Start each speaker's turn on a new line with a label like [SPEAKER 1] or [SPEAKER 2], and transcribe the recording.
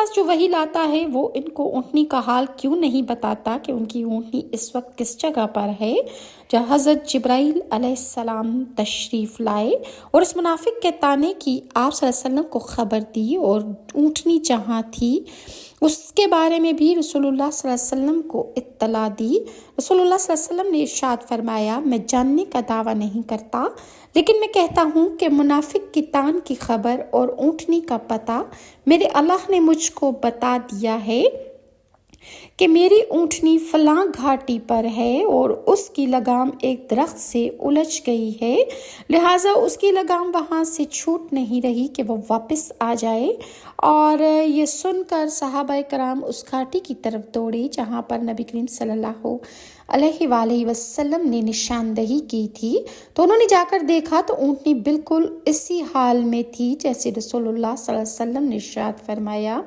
[SPEAKER 1] پاس جو وحی لاتا ہے وہ ان کو اونٹنی کا حال کیوں نہیں بتاتا کہ ان کی اونٹنی اس وقت کس جگہ پر ہے جہاں حضرت جبرائیل علیہ السلام تشریف لائے اور اس منافق کے طانے کی آپ صلی اللہ علیہ وسلم کو خبر دی، اور اونٹنی جہاں تھی اس کے بارے میں بھی رسول اللہ صلی اللہ علیہ وسلم کو اطلاع دی۔ رسول اللہ صلی اللہ علیہ وسلم نے ارشاد فرمایا، میں جاننے کا دعویٰ نہیں کرتا، لیکن میں کہتا ہوں کہ منافق کی تان کی خبر اور اونٹنی کا پتہ میرے اللہ نے مجھ کو بتا دیا ہے کہ میری اونٹنی فلاں گھاٹی پر ہے اور اس کی لگام ایک درخت سے الجھ گئی ہے، لہٰذا اس کی لگام وہاں سے چھوٹ نہیں رہی کہ وہ واپس آ جائے۔ اور یہ سن کر صحابہ کرام اس گھاٹی کی طرف دوڑے جہاں پر نبی کریم صلی اللہ علیہ وآلہ وسلم نے نشاندہی کی تھی، تو انہوں نے جا کر دیکھا تو اونٹنی بالکل اسی حال میں تھی جیسے رسول اللہ صلی اللہ علیہ وسلم نے ارشاد فرمایا